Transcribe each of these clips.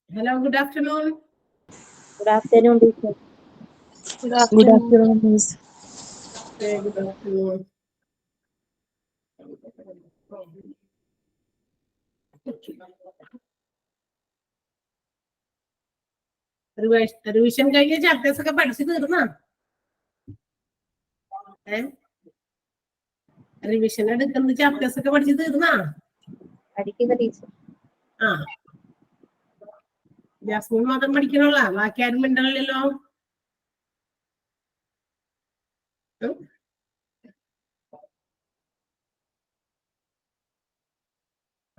Hello, good afternoon. Good afternoon, teacher. Good afternoon, Miss. Okay, good afternoon. Revision കഴിഞ്ഞ chapters ഒക്കെ പഠിച്ചു തീർന്നാ? Revision എടുക്കുന്ന chapters ഒക്കെ പഠിച്ചു തീർന്നാ? പഠിക്കുന്ന ടീച്ചർ. ആ, ജാസ്മിൻ മാത്രം പഠിക്കണുള്ള, ബാക്കി ആരും മിണ്ടല്ലോ.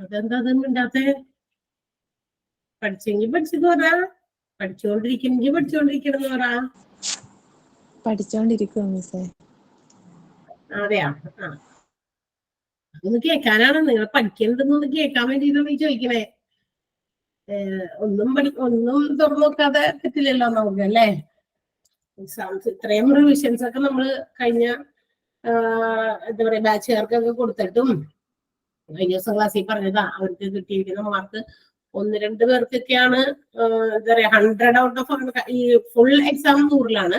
അതെന്താ അത് മിണ്ടാത്തെ? പഠിച്ചെങ്കിൽ പഠിച്ചത് പറ, പഠിച്ചുകൊണ്ടിരിക്കുന്നെങ്കിൽ പഠിച്ചുകൊണ്ടിരിക്കണമെന്ന് പറ. പഠിച്ചോണ്ടിരിക്കുക മിസ്സേ. അതെയാ? ആ, അതൊന്ന് കേൾക്കാനാണ്, നിങ്ങൾ പഠിക്കരുതെന്നൊന്ന് കേൾക്കാൻ വേണ്ടിയിട്ടാണ് ഈ ചോദിക്കണേ. ഒന്നും തുറന്നു നോക്കാതെ പറ്റില്ലല്ലോ നമുക്ക്, അല്ലേ? എക്സാംസ് ഇത്രയും റിവിഷൻസ് ഒക്കെ നമ്മൾ കഴിഞ്ഞ എന്താ പറയാ ബാച്ചുകാർക്കൊക്കെ കൊടുത്തിട്ടും കഴിഞ്ഞ ദിവസം ക്ലാസ്സിൽ പറഞ്ഞതാ, അവർക്ക് കിട്ടിയിരിക്കുന്ന മാർക്ക് 1-2 പേർക്കൊക്കെയാണ് എന്താ പറയാ 100 ഔട്ട് ഓഫ് ഈ ഫുൾ എക്സാം 100-ലാണ്.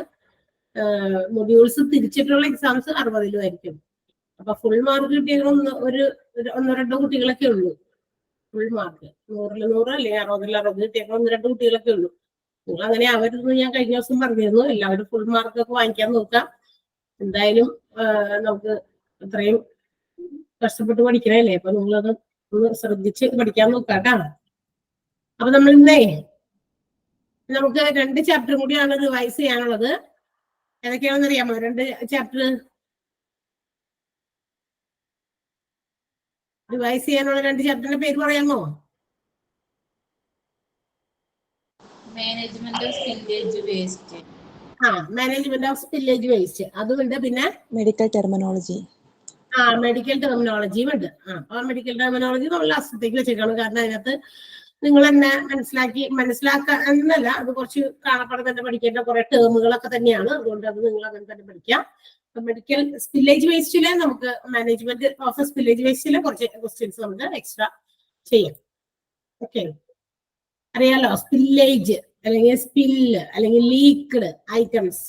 മൊഡ്യൂൾസ് തിരിച്ചിട്ടുള്ള എക്സാംസ് 60-ലും ആയിരിക്കും. അപ്പൊ ഫുൾ മാർക്ക് കിട്ടിയ ഒന്നോ രണ്ടോ കുട്ടികളൊക്കെ ഉള്ളൂ. ഫുൾ മാർക്ക് 100-ൽ 100 അല്ലെങ്കിൽ 60-ൽ 60 കിട്ടിയ 1-2 കുട്ടികളൊക്കെ ഉള്ളൂ. നിങ്ങൾ അങ്ങനെ അവരൊന്നും ഞാൻ കഴിഞ്ഞ ദിവസം പറഞ്ഞിരുന്നു, എല്ലാവരും ഫുൾ മാർക്കൊക്കെ വാങ്ങിക്കാൻ നോക്കാം. എന്തായാലും നമുക്ക് അത്രയും കഷ്ടപ്പെട്ട് പഠിക്കണല്ലേ, അപ്പൊ നിങ്ങളത് ഒന്ന് ശ്രദ്ധിച്ച് പഠിക്കാൻ നോക്കാട്ടാ. അപ്പൊ നമ്മൾ ഇന്നേ നമുക്ക് 2 ചാപ്റ്റർ കൂടിയാണ് റിവൈസ് ചെയ്യാനുള്ളത്. ഏതൊക്കെയാണെന്ന് അറിയാമോ 2 ചാപ്റ്റർ റിവൈസ് ചെയ്യാനുള്ള? 2 ചാപ്റ്ററിന്റെ പേര് പറയാമോ? Management of spillage waste. Management of spillage waste അതുണ്ട്. പിന്നെ മെഡിക്കൽ ടെർമിനോളജി. മെഡിക്കൽ ടെർമിനോളജിയും ഉണ്ട്. ആ മെഡിക്കൽ ടെർമിനോളജി നമ്മൾ ലാസ്റ്റത്തേക്ക് വെച്ചേക്കണം, കാരണം അതിനകത്ത് നിങ്ങൾ തന്നെ മനസ്സിലാക്കാൻ എന്നല്ല, അത് കുറച്ച് കാണപ്പെടെ തന്നെ പഠിക്കേണ്ട കുറെ ടേമുകളൊക്കെ തന്നെയാണ്. അതുകൊണ്ട് അത് നിങ്ങൾ അങ്ങനെ തന്നെ പഠിക്കാം. മെഡിക്കൽ സ്പില്ലേജ് വേസ്റ്റില് നമുക്ക് മാനേജ്മെന്റ് ഓഫ് സ്പില്ലേജ് വേസ്റ്റില് കുറച്ച് ക്വസ്റ്റ്യൻസ് നമുക്ക് എക്സ്ട്രാ ചെയ്യാം. ഓക്കെ, അറിയാലോ സ്പില്ലേജ് അല്ലെങ്കിൽ സ്പില്ല് അല്ലെങ്കിൽ ലീക്ക്ഡ് ഐറ്റംസ്,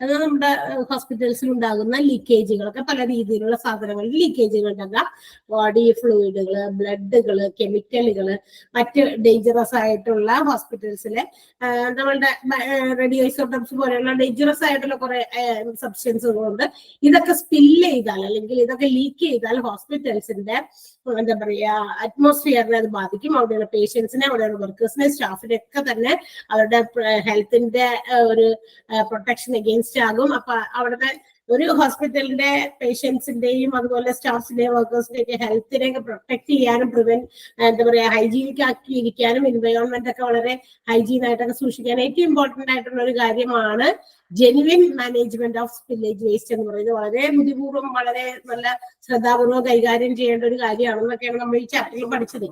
അത് നമ്മുടെ ഹോസ്പിറ്റൽസിൽ ഉണ്ടാകുന്ന ലീക്കേജുകളൊക്കെ പല രീതിയിലുള്ള സാധനങ്ങളിൽ ലീക്കേജുകൾ ഉണ്ടാകാം. ബോഡി ഫ്ലൂയിഡുകള്, ബ്ലഡുകള്, കെമിക്കലുകള്, മറ്റ് ഡേഞ്ചറസ് ആയിട്ടുള്ള ഹോസ്പിറ്റൽസിലെ നമ്മളുടെ റേഡിയോഐസോട്ടോപ്സ് പോലെയുള്ള ഡേഞ്ചറസ് ആയിട്ടുള്ള കുറെ സബ്സ്റ്റൻസുകളുണ്ട്. ഇതൊക്കെ സ്പില്ല് ചെയ്താൽ അല്ലെങ്കിൽ ഇതൊക്കെ ലീക്ക് ചെയ്താൽ ഹോസ്പിറ്റൽസിന്റെ എന്താ പറയാ അറ്റ്മോസ്ഫിയറിനെ അത് ബാധിക്കും. അവിടെയുള്ള പേഷ്യൻസിനെ, അവിടെയുള്ള വർക്കേഴ്സിനെ, സ്റ്റാഫിനെ ഒക്കെ തന്നെ അവരുടെ ഹെൽത്തിന്റെ ഒരു പ്രൊട്ടക്ഷൻ അഗെയിൻസ്റ്റ് ആകും. അപ്പൊ അവിടുത്തെ ഒരു ഹോസ്പിറ്റലിന്റെ പേഷ്യൻസിന്റെയും അതുപോലെ സ്റ്റാഫിന്റെയും വർക്കേഴ്സിന്റെയും ഒക്കെ ഹെൽത്തിനെയൊക്കെ പ്രൊട്ടക്ട് ചെയ്യാനും എന്താ പറയാ ഹൈജീനിക് ആക്കിയിരിക്കാനും എൻവയോൺമെന്റ് ഒക്കെ വളരെ ഹൈജീൻ ആയിട്ടൊക്കെ സൂക്ഷിക്കാനും ഏറ്റവും ഇമ്പോർട്ടന്റ് ആയിട്ടുള്ള ഒരു കാര്യമാണ് genuine management of spillage waste എന്ന് പറയുന്നത്. വളരെ ബുദ്ധിപൂർവ്വം വളരെ നല്ല ശ്രദ്ധാപൂർവ്വം കൈകാര്യം ചെയ്യേണ്ട ഒരു കാര്യമാണെന്നൊക്കെയാണ് നമ്മൾ ഈ ചാപ്റ്ററിൽ പഠിച്ചത്.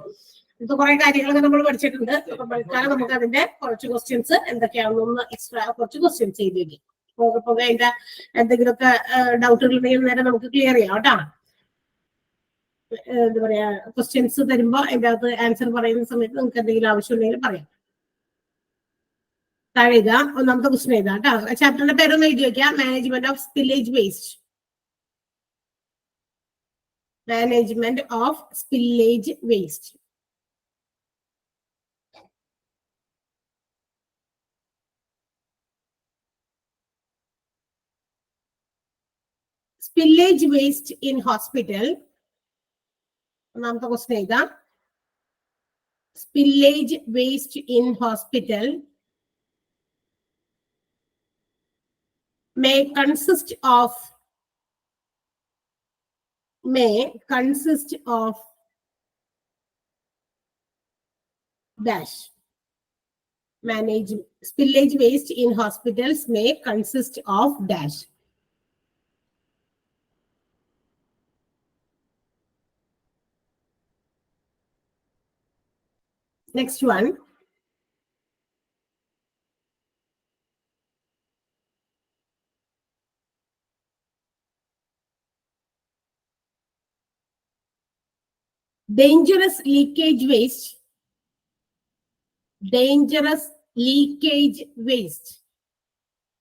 ഇത് കുറെ കാര്യങ്ങളൊക്കെ നമ്മൾ പഠിച്ചിട്ടുണ്ട്. അപ്പൊ പഠിക്കാതെ നമുക്ക് അതിന്റെ കുറച്ച് ക്വസ്റ്റ്യൻസ് എന്തൊക്കെയാണെന്നൊന്ന് എക്സ്ട്രാ കുറച്ച് ക്വസ്റ്റ്യൻസ് ചെയ്ത് വെക്കും. പോകെ പോകെ അതിന്റെ എന്തെങ്കിലുമൊക്കെ ഡൗട്ടുകൾ ഉണ്ടെങ്കിൽ നേരെ നമുക്ക് ക്ലിയർ ചെയ്യാം കേട്ടോ. എന്താ പറയാ ക്വസ്റ്റ്യൻസ് തരുമ്പോ അതിന്റെ അകത്ത് ആൻസർ പറയുന്ന സമയത്ത് നിങ്ങൾക്ക് എന്തെങ്കിലും ആവശ്യം ഉണ്ടെങ്കിൽ പറയാം. താഴെ എഴുതാം. ഒന്നാമത്തെ ക്വസ്റ്റ്യൻ എഴുതാം കേട്ടോ. ചാപ്റ്ററിന്റെ പേരൊന്ന് എഴുതി വെക്കാം. Management of spillage waste. Management of spillage waste. Spillage waste in hospital. ഒന്നാമത്തെ ക്വസ്റ്റ്യൻ എഴുതാം. Spillage waste in hospital may consist of dash. Spillage waste in hospitals may consist of dash. Next one. Dangerous leakage waste dangerous leakage waste.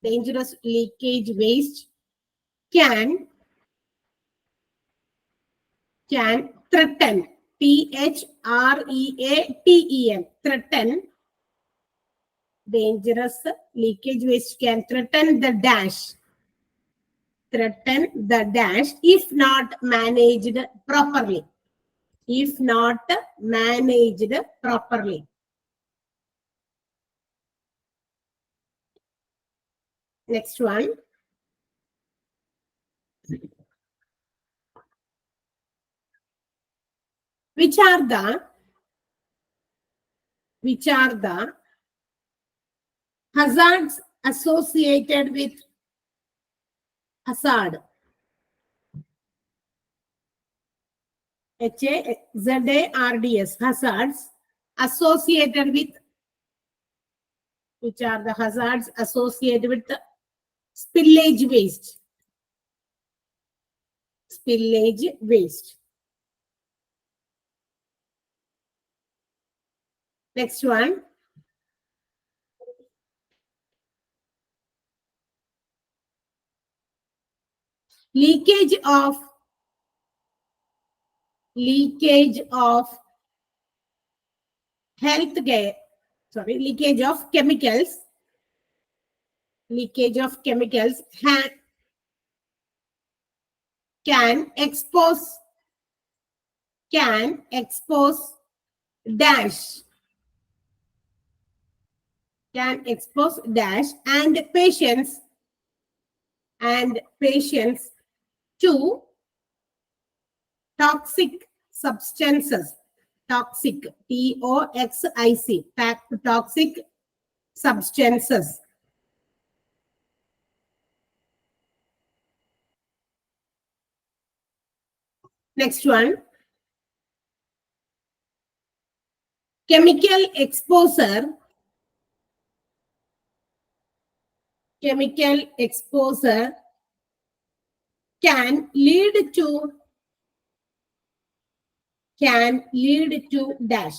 Dangerous leakage waste can threaten, threaten, threaten. Dangerous leakage waste can threaten the dash, if not managed properly. If not managed properly. Next one. Which are the hazards associated with hazard? HAZARDS, hazards associated with. Which are the hazards associated with the spillage waste? Spillage waste. Next one. Leakage of healthcare, leakage of chemicals. Leakage of chemicals can expose dash. Can expose dash and patients to toxic substances. Toxic, TOXIC, toxic substances. Next one. Chemical exposure can lead to dash.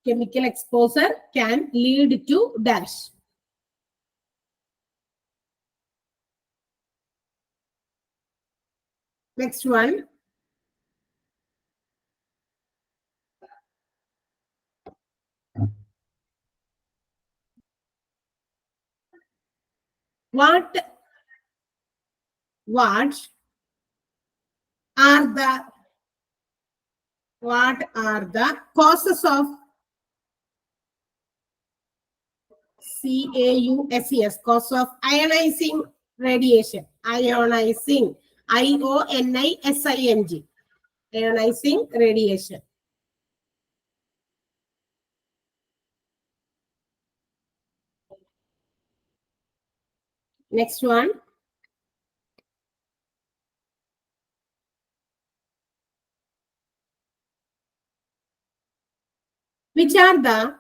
Chemical exposure can lead to dash. Next one. What are the causes of CAUSES, cause of ionizing radiation? Ionizing, IONISING, ionizing radiation. Next one. Which are the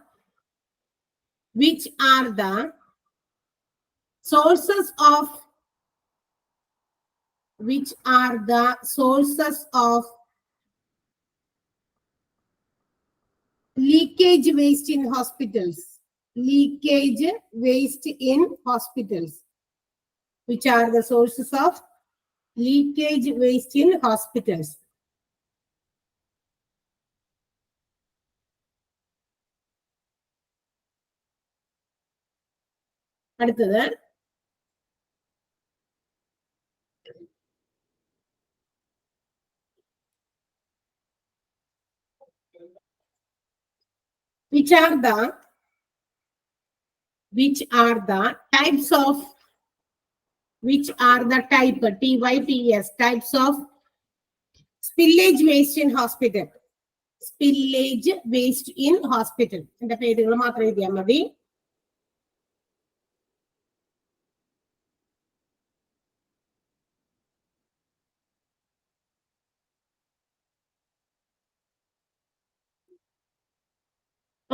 sources of leakage waste in hospitals? Leakage waste in hospitals. Which are the sources of leakage waste in hospitals? അടുത്തത്. Which are the types of types of spillage waste in hospital? Spillage waste in hospital. എന്റെ പേരുകൾ മാത്രം എഴുതിയാൽ മതി.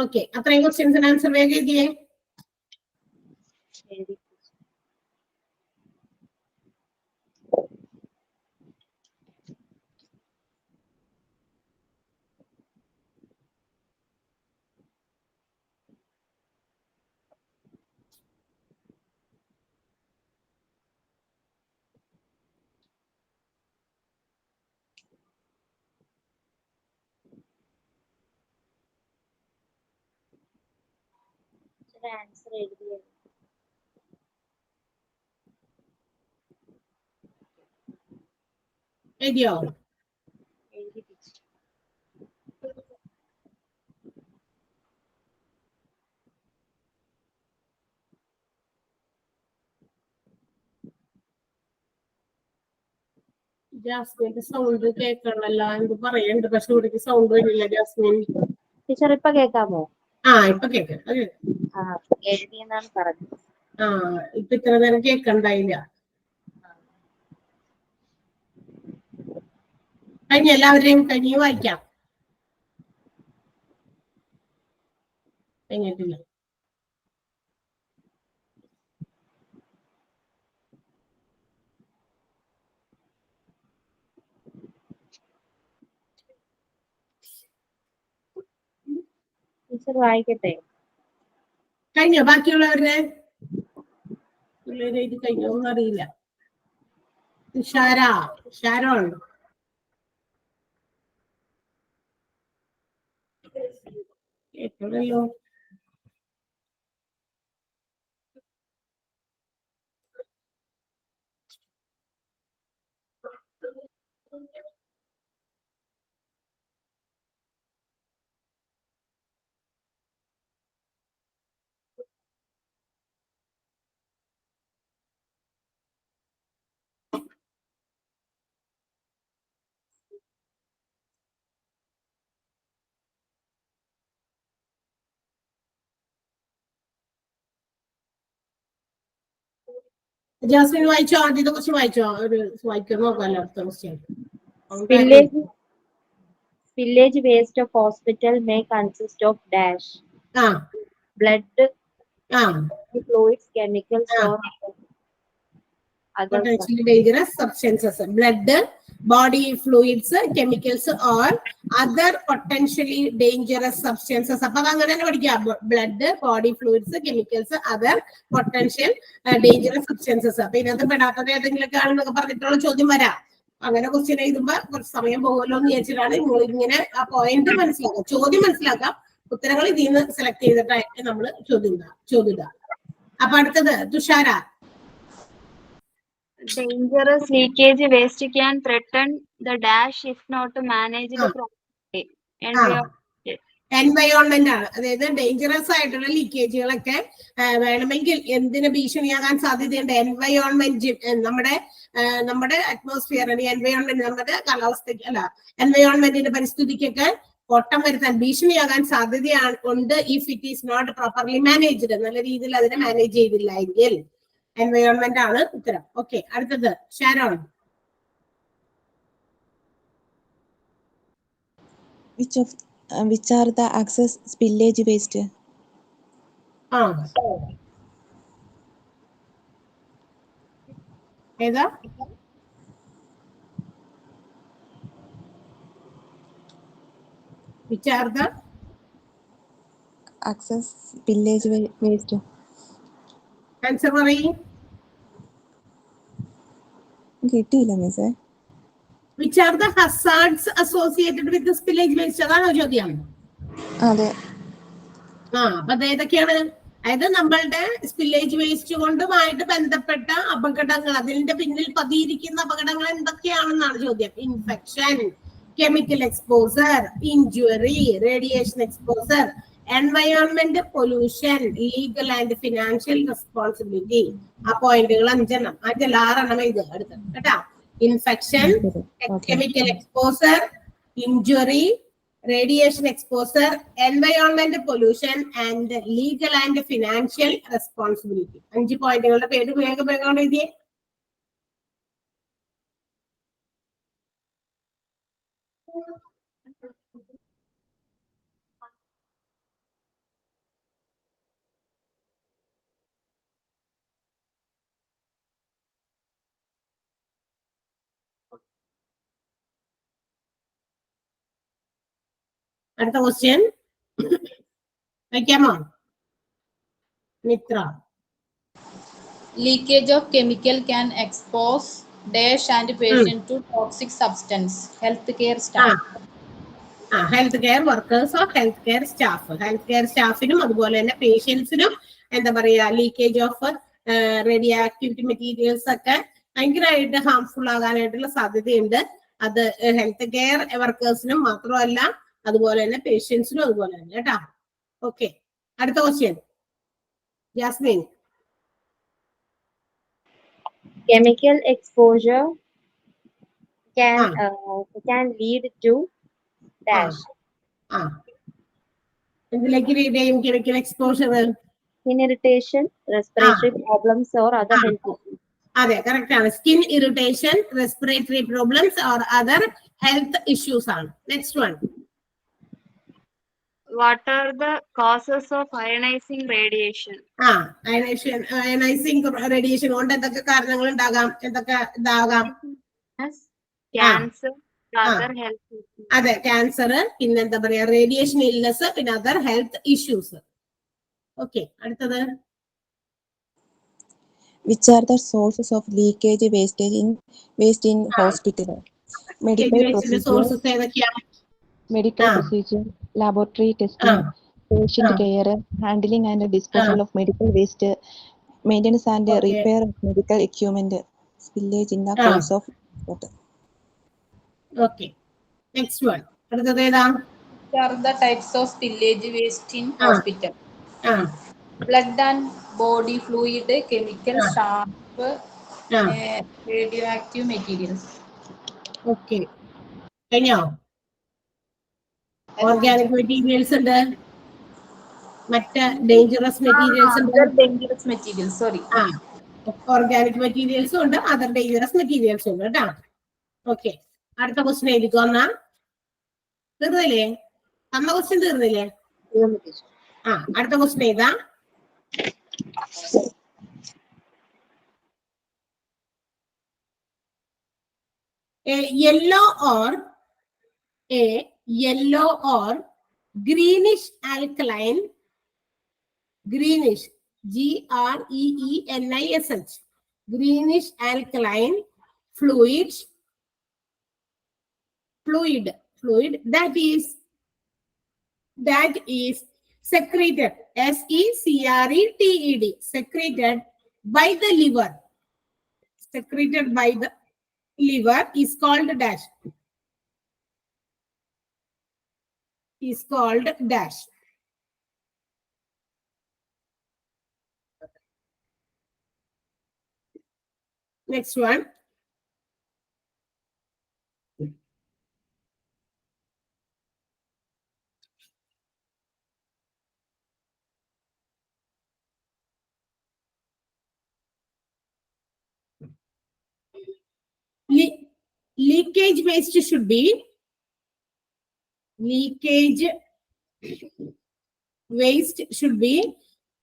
Okay, അത്രയും ക്വസ്റ്റ്യൻസിന് answer വേഗം എഴുതിയേ. Answer എഴുതിയത്. എഴുതിയോ? എഴുതി ടീച്ചർ. ജാസ്മിന്റെ സൗണ്ട് കേൾക്കണല്ലോ, എന്ത് പറയണ്ട്, പക്ഷെ ഇവിടേക്ക് സൗണ്ട് വരില്ല ജാസ്മിൻ. ടീച്ചർ ഇപ്പൊ കേൾക്കാമോ? ഇപ്പൊ കേൾക്കാം. എഴുതിയെന്നാണ് പറഞ്ഞത്. ഇപ്പൊ ഇത്ര നേരം കേൾക്കണ്ടായില്ല. കഴിഞ്ഞ എല്ലാവരെയും കഞ്ഞി വായിക്കാം. കഴിഞ്ഞിട്ടില്ല. ടീച്ചർ വായിക്കട്ടെ? കഴിഞ്ഞോ ബാക്കിയുള്ളവരുടെ? പിള്ളേരെ ഇത് കഴിഞ്ഞോന്നും അറിയില്ല. ഷാരോൺ കേട്ടല്ലോ. ജാസ്മിൻ വായിച്ചോ? ആദ്യത്തെ ക്വസ്റ്റ്യൻ വായിച്ചോ? ഒരു വായിക്കാൻ നോക്കാമല്ലോ അടുത്ത question. Spillage waste of hospital may consist of dash. Blood, fluids, chemicals, or other potentially dangerous substances. Blood, body fluids, chemicals, or other potentially dangerous substances. അപ്പൊ അങ്ങനെ തന്നെ പഠിക്കാം. Blood, body fluids, chemicals, other potential dangerous substances. അപ്പൊ ഇതിനകത്ത് പെടാത്തത് ഏതെങ്കിലും ആണെന്നൊക്കെ പറഞ്ഞിട്ടുള്ള ചോദ്യം വരാം. അങ്ങനെ ക്വസ്റ്റ്യൻ എഴുതുമ്പോ കുറച്ച് സമയം പോകുമല്ലോ എന്ന് വിചാരിച്ചിട്ടാണ് നിങ്ങൾ ഇങ്ങനെ ആ പോയിന്റ് മനസ്സിലാക്കാം, ചോദ്യം മനസ്സിലാക്കാം, ഉത്തരങ്ങൾ ഇതിൽ നിന്ന് സെലക്ട് ചെയ്തിട്ടായിട്ട് നമ്മൾ ചോദ്യം. അപ്പൊ അടുത്തത് Thushara. Dangerous leakage waste can threaten the dash if not managed properly. Environment ആണ്. അതായത് ഡേഞ്ചറസ് ആയിട്ടുള്ള ലീക്കേജുകളൊക്കെ വേണമെങ്കിൽ എന്തിന് ഭീഷണിയാകാൻ സാധ്യതയുണ്ട്? എൻവയോൺമെന്റ്, നമ്മുടെ അറ്റ്മോസ്ഫിയറിന്, എൻവയോൺമെന്റ്, നമ്മുടെ കാലാവസ്ഥയ്ക്ക് അല്ല, എൻവയോൺമെന്റിന്റെ പരിസ്ഥിതിക്കൊക്കെ കോട്ടം വരുത്താൻ, ഭീഷണിയാകാൻ സാധ്യതയാണ് ഉണ്ട് if it is not properly managed. നല്ല രീതിയിൽ അതിനെ മാനേജ് ചെയ്തില്ല എങ്കിൽ എൻവയോൺമെന്റ് ആണ് ഉത്തരം. ഓക്കെ, അടുത്തത് Sharon. Which are the excess spillage waste? ഏതാ? Which are the excess spillage waste? Answer പറയും. കിട്ടിയില്ല മിസ്സേ. Which are the hazards associated with the spillage waste? അതാണോ ചോദ്യം? അതെ. അപ്പൊ ഏതൊക്കെയാണ്? അതായത് നമ്മളുടെ സ്പില്ലേജ് വേസ്റ്റ് കൊണ്ടുമായിട്ട് ബന്ധപ്പെട്ട അപകടങ്ങൾ, അതിന്റെ പിന്നിൽ പതിയിരിക്കുന്ന അപകടങ്ങൾ എന്തൊക്കെയാണെന്നാണ് ചോദ്യം. Infection, chemical exposure, injury, radiation exposure, environment pollution, legal and financial responsibility. ആ പോയിന്റുകൾ 6 ഇത് അടുത്ത് കേട്ടാ. Infection, chemical exposure, injury, radiation exposure, environment pollution and legal and financial responsibility. 5 പോയിന്റുകളുടെ പേര് വേഗം എഴുതിയേ. അടുത്ത ക്വസ്റ്റ്യൻ വയ്ക്കാമോ Mitra? Leakage of chemical can expose dash and patient to toxic substance. Healthcare staff. Health care workers or health care staff. Health care സ്റ്റാഫിനും അതുപോലെ തന്നെ പേഷ്യൻസിനും എന്താ പറയാ leakage of radioactivity materials ഒക്കെ ഭയങ്കരമായിട്ട് ഹാംഫുൾ ആകാനായിട്ടുള്ള സാധ്യതയുണ്ട്. അത് ഹെൽത്ത് കെയർ വർക്കേഴ്സിനും മാത്രമല്ല അതുപോലെ തന്നെ പേഷ്യൻസിനും അതുപോലെ തന്നെ കേട്ടാ. ഓക്കെ, അടുത്ത question Jasmine. Chemical exposure can lead to dash. എന്തിലേക്ക് ലീഡ് ചെയ്യും chemical exposure? Skin irritation, respiratory problems or other health issues. അതെ, കറക്റ്റ് ആണ്. Skin irritation, respiratory problems or other health issues ആണ്. Next one. What are the causes of ionizing radiation? Ionizing radiation കൊണ്ട് എന്തൊക്കെ കാരണങ്ങൾ ഉണ്ടാകാം, എന്തൊക്കെ ഇതാകാം? Cancer, other health issues. അതെ, ക്യാൻസർ, പിന്നെ എന്താ പറയാ റേഡിയേഷൻ ഇൽനെസ്, പിന്നെ അതർ ഹെൽത്ത് ഇഷ്യൂസ്. ഓക്കെ, അടുത്തത്. Which are the sources of leakage waste in hospital? Medical procedure, laboratory testing, patient care, handling and disposal of medical waste, maintenance and repair of medical equipment, spillage in the course of water. Okay, next one. അടുത്തത് ഏതാ? What are the types of spillage waste in hospital? Blood and body fluid, chemical, sharp, radioactive materials. Okay, കഴിഞ്ഞോ? Organic materials ഉണ്ട്, മറ്റ് dangerous materials ഉണ്ട്. Dangerous materials, sorry. Organic മെറ്റീരിയൽസും ഉണ്ട്, other dangerous മെറ്റീരിയൽസും ഉണ്ട് കേട്ടോ. Okay, അടുത്ത ക്വസ്റ്റ്യൻ എഴുതിക്കോ. എന്നാ തീർന്നില്ലേ? തന്ന ക്വസ്റ്റ്യൻ തീർന്നില്ലേ? അടുത്ത ക്വസ്റ്റ്യൻ ഏതാ? yellow or greenish alkaline, greenish, GREENISH, greenish alkaline fluid that is secreted, SECRETED, secreted by the liver, is called dash. Next one. Leakage waste should be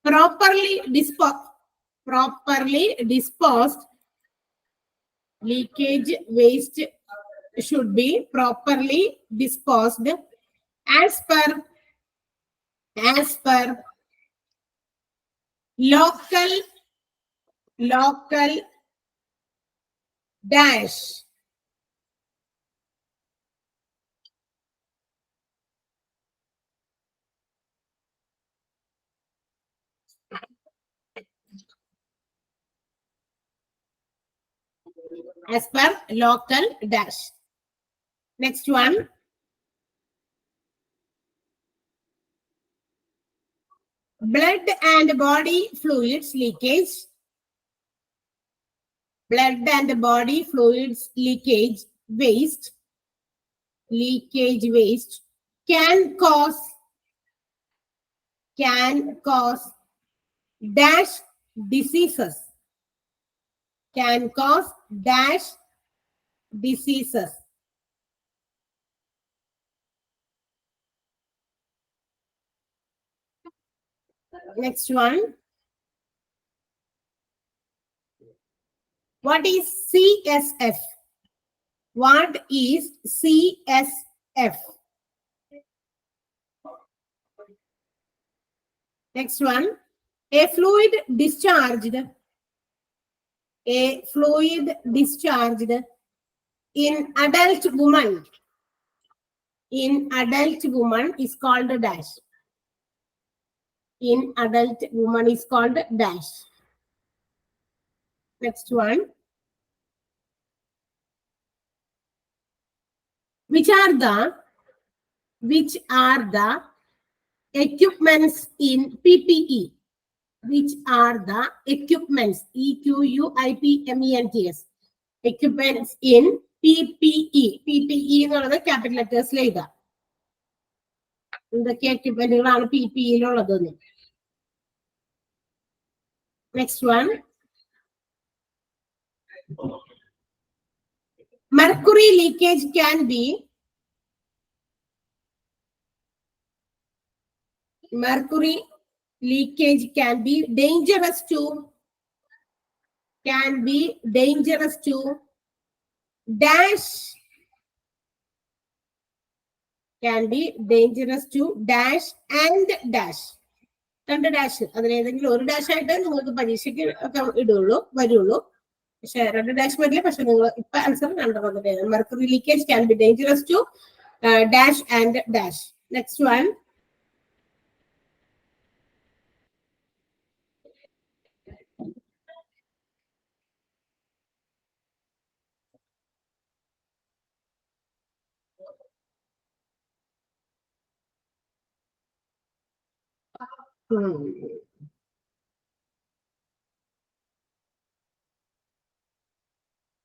properly disposed. Leakage waste should be properly disposed as per local dash. As per local dash. Next one. Blood and body fluids leakage. Blood and body fluids leakage waste can cause dash diseases. Next one. What is CSF? Next one. A fluid discharged in adult woman in adult woman is called dash. In adult woman is called dash. Next one. Which are the equipments in PPE? Which are the equipments? EQUIPMENTS. Equipments in PPE. PPE എന്ന് പറയുന്നത് capital ലെറ്റേഴ്സിൽ എഴുതാം. എന്തൊക്കെ എക്യുപ്മെന്റുകളാണ് PPE-യിലുള്ളതെന്ന്. Next one. Mercury leakage can be dangerous to dash. Can be dangerous to dash and dash. രണ്ട് dash, അതിലേതെങ്കിലും ഒരു dash ആയിട്ട് നിങ്ങൾക്ക് പരീക്ഷയ്ക്ക് ഒക്കെ വരുള്ളൂ. പക്ഷെ രണ്ട് ഡാഷ് വരില്ല. പക്ഷെ നിങ്ങൾ ഇപ്പൊ ആൻസർ രണ്ടെണ്ണം. Mercury leakage can be dangerous to dash and dash. Next one.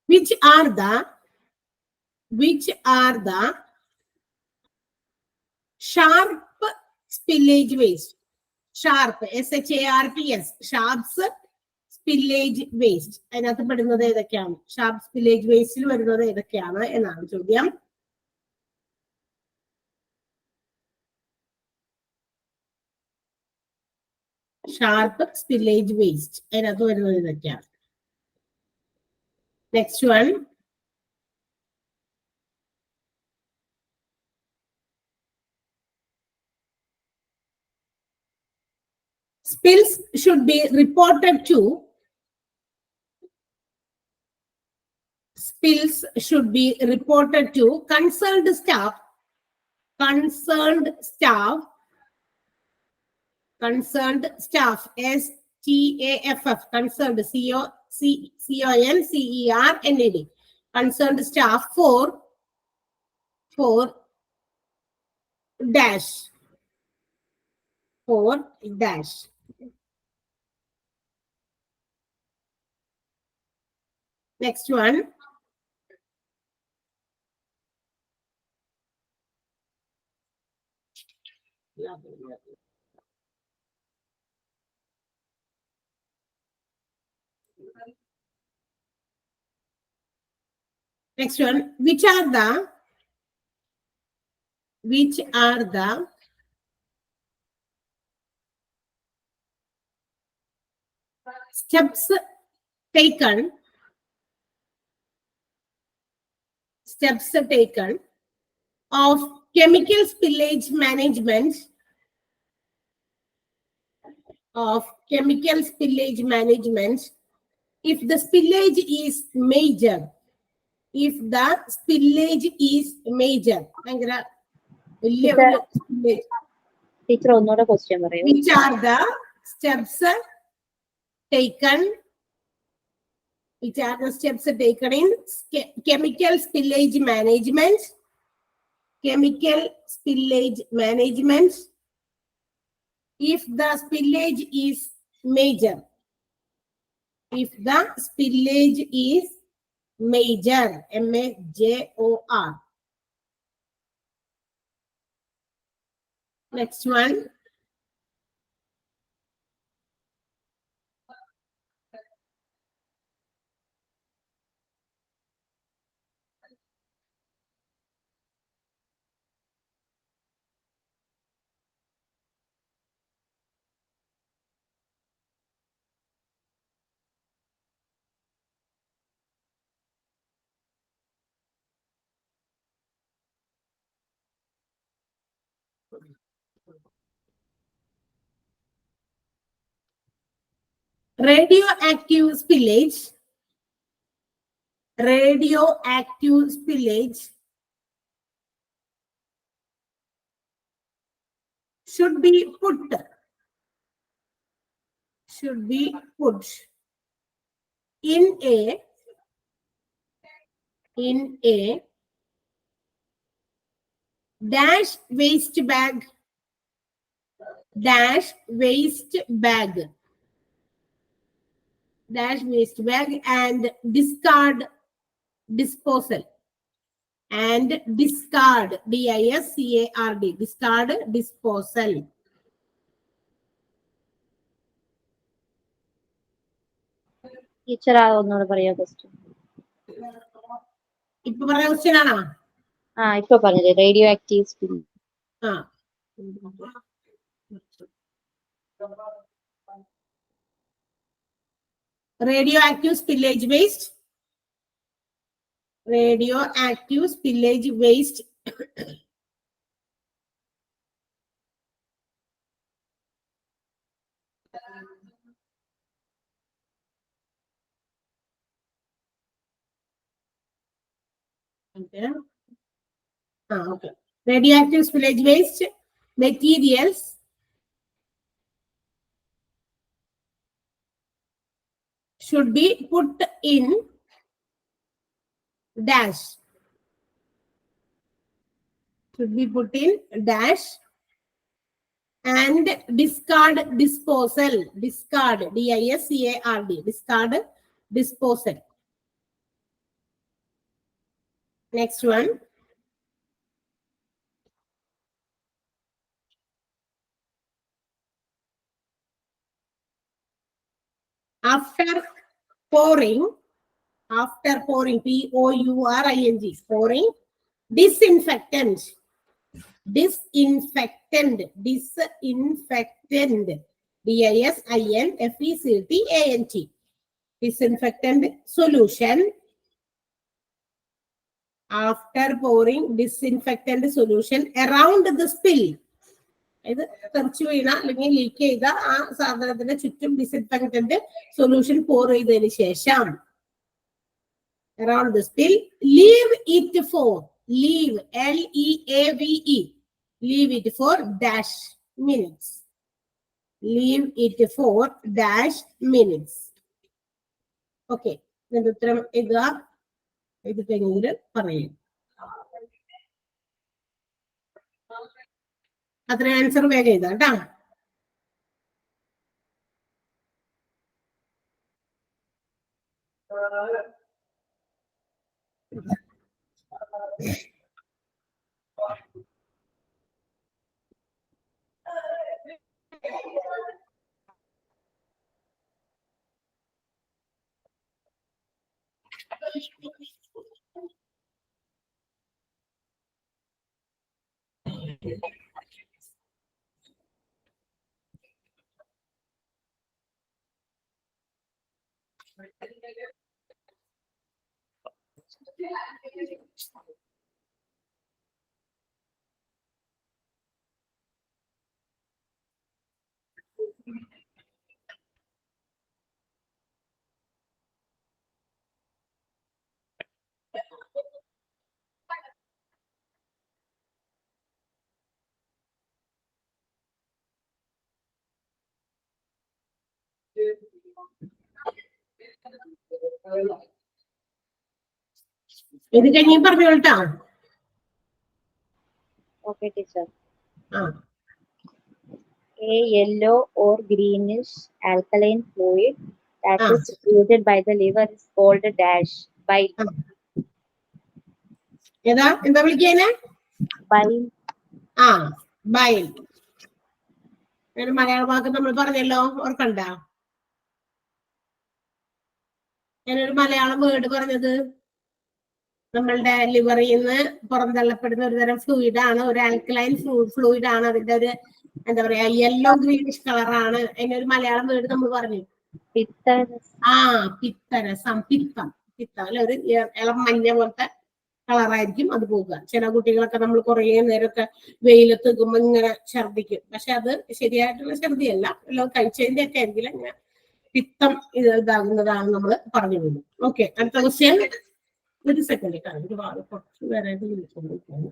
Which are the sharp spillage waste? Sharp, SHARPS, sharps spillage waste. അതിനകത്ത് പെടുന്നത് ഏതൊക്കെയാണ്? ഷാർപ്പ് സ്പില്ലേജ് വേസ്റ്റിൽ വരുന്നത് ഏതൊക്കെയാണ് എന്നാണ് ചോദ്യം. ഷാർപ്പ് സ്പില്ലേജ് വേസ്റ്റ് അതിനകത്ത് വരുന്നത് ഏതൊക്കെയാണ്? Next one. Spills should be reported to. Spills should be reported to concerned staff. Concerned staff. STAFF. Concerned CONCERNED. Concerned staff for dash. For dash. Next one. Next one. Which are the steps taken of chemical spillage management if the spillage is major. ഭയങ്കര വലിയ spillage. Teacher ഒന്നുകൂടെ question പറയൂ. Which are the steps taken in chemical spillage management if the spillage is major. MAJOR. Next one. Radioactive spillage should be put in a dash waste bag and discard disposal discard discard disposal. Teacher ഒന്നുകൂടെ പറയാ question. ഇപ്പൊ പറഞ്ഞ question ആണോ? ഇപ്പൊ പറഞ്ഞത് radio active spill. radioactive spillage waste okay. Radioactive spillage waste materials should be put in dash and discard disposal discard discard disposal. Next one. After pouring, pouring, pouring, disinfectant, disinfectant, disinfectant solution. After pouring disinfectant solution around the spill. ഇത് തെറിച്ചു വീണ അല്ലെങ്കിൽ leak ചെയ്ത ആ സാധനത്തിന്റെ ചുറ്റും disinfectant solution പോർ ചെയ്തതിന് ശേഷം around the spill, leave it for dash minutes. Okay, ഇതിന്റെ ഉത്തരം എഴുതുക. ഇത് കഴിഞ്ഞിട്ട് പറയും. അത്ര ആൻസർ വേഗം എഴുതാം കേട്ടോ. ഇത് കഴിഞ്ഞ് പറഞ്ഞോളട്ടാ. Okay teacher. A yellow or greenish alkaline fluid that is secreted by the liver is called dash bile. എന്താ വിളിക്കാനെ? Bile. ബൈൽ. ഒരു മലയാള വാക്ക് നമ്മൾ പറഞ്ഞല്ലോ, ഓർക്കണ്ട? ഞാനൊരു മലയാളം വേർഡ് പറഞ്ഞത് നമ്മളുടെ ലിവറിൽ നിന്ന് പുറന്തള്ളപ്പെടുന്ന ഒരു തരം ഫ്ലൂയിഡ് ആണ്, ഒരു ആൽക്കലൈൻ ഫ്ലൂയിഡ് ആണ്. അതിന്റെ ഒരു എന്താ പറയാ യെല്ലോ ഗ്രീനിഷ് കളറാണ്. അതിനൊരു മലയാളം വേർഡ് നമ്മൾ പറഞ്ഞു, പിത്തരസം. പിത്തം അല്ലെ, ഒരു ഇളം മഞ്ഞ പോലത്തെ കളറായിരിക്കും അത് പോകുക. ചില കുട്ടികളൊക്കെ നമ്മൾ കുറേ നേരമൊക്കെ വെയിലത്ത് നിൽക്കുമ്പോൾ ഇങ്ങനെ ഛർദിക്കും. പക്ഷെ അത് ശരിയായിട്ടുള്ള ഛർദിയല്ല, എല്ലാം കഴിച്ചതിന്റെ ഒക്കെ ആയിരിക്കില്ല, ഇങ്ങനെ പിത്തം ഇതാകുന്നതാണ് നമ്മൾ പറഞ്ഞു പോകുന്നത്. ഓക്കെ, അടുത്ത ക്വസ്റ്റ്യൻ. ഒരു സെക്കൻഡ് കേട്ടോ, ഒരുപാട് കുറച്ച് പേരായിട്ട് വിളിച്ചുകൊണ്ടിരിക്കുന്നു.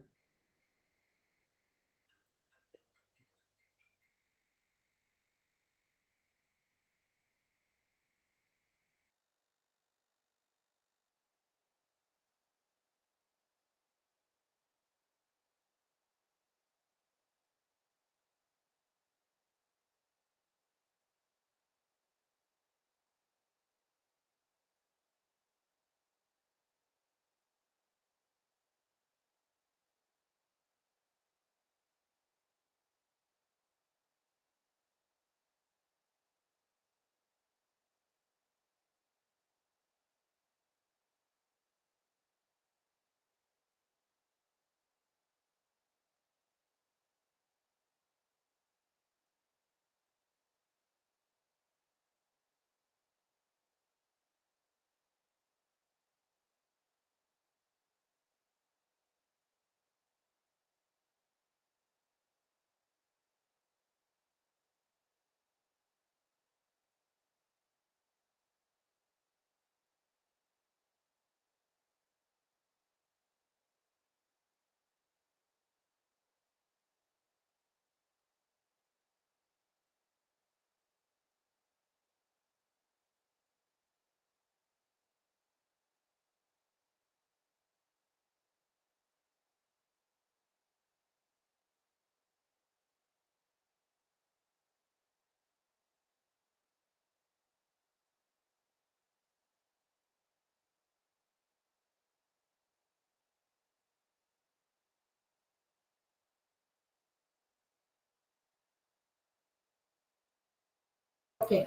ഓക്കെ,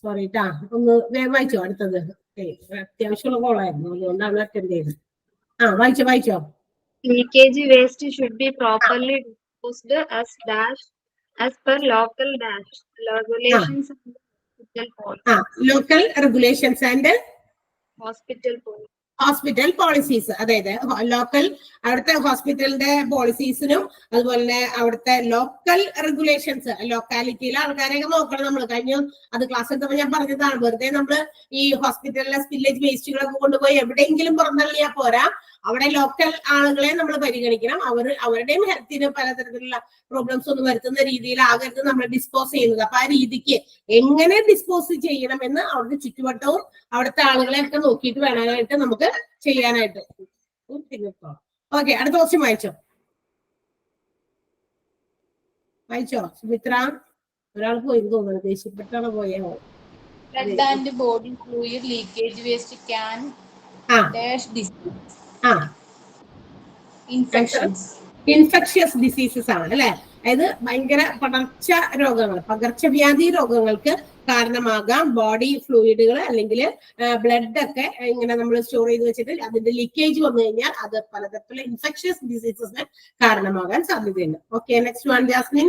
സോറി ട്ടാ, ഒന്ന് വേഗം വായിച്ചോ അടുത്തത്. അത്യാവശ്യമുള്ള കോളായിരുന്നു, അതുകൊണ്ടാണ് അറ്റൻഡ് ചെയ്തത്. വായിച്ചോ. Leakage waste should be properly disposed as per local regulations and hospital policies. Local regulations and Hospital policies. Hospital policies, അതായത് ലോക്കൽ അവിടുത്തെ ഹോസ്പിറ്റലിന്റെ പോളിസീസിനും അതുപോലെ തന്നെ അവിടുത്തെ ലോക്കൽ റെഗുലേഷൻസ്, ലൊക്കാലിറ്റിയിലെ ആൾക്കാരെയൊക്കെ നോക്കണം നമ്മൾ. കഴിഞ്ഞ അത് ക്ലാസ് എടുത്തപ്പോൾ ഞാൻ പറഞ്ഞതാണ്, വെറുതെ നമ്മള് ഈ ഹോസ്പിറ്റലിലെ സ്പില്ലേജ് വേസ്റ്റുകളൊക്കെ കൊണ്ടുപോയി എവിടെയെങ്കിലും പുറന്തള്ളിയാൽ പോരാ, അവിടെ ലോക്കൽ ആളുകളെ നമ്മൾ പരിഗണിക്കണം. അവരുടെയും ഹെൽത്തിന് പലതരത്തിലുള്ള പ്രോബ്ലംസ് ഒന്നും വരുത്തുന്ന രീതിയിലാകരുത് നമ്മൾ ഡിസ്പോസ് ചെയ്യുന്നത്. അപ്പൊ ആ രീതിക്ക് എങ്ങനെ ഡിസ്പോസ് ചെയ്യണമെന്ന് അവിടുത്തെ ചുറ്റുവട്ടവും അവിടുത്തെ ആളുകളെയൊക്കെ നോക്കിയിട്ട് വേണമായിട്ട് നമുക്ക് ചെയ്യാനായിട്ട്. ഓക്കെ, അടുത്ത ക്വസ്റ്റ്യൻ വായിച്ചോ സുമിത്ര. ഒരാൾ പോയി തോന്നുന്നു, ദേഷ്യപ്പെട്ടാണ് പോയോ. Blood and body fluid leakage waste can dash disease. Infectious diseases ആണ് അല്ലെ, അതായത് ഭയങ്കര പകർച്ചവ്യാധി രോഗങ്ങൾക്ക് കാരണമാകാം ബോഡി ഫ്ലൂയിഡുകൾ അല്ലെങ്കിൽ ബ്ലഡ് ഒക്കെ ഇങ്ങനെ നമ്മൾ സ്റ്റോർ ചെയ്ത് വെച്ചിട്ട് അതിന്റെ ലീക്കേജ് വന്നു കഴിഞ്ഞാൽ അത് പലതരത്തിലുള്ള ഇൻഫെക്ഷ്യസ് ഡിസീസസിന് കാരണമാകാൻ സാധ്യതയുണ്ട്. Okay, next one Jasmine.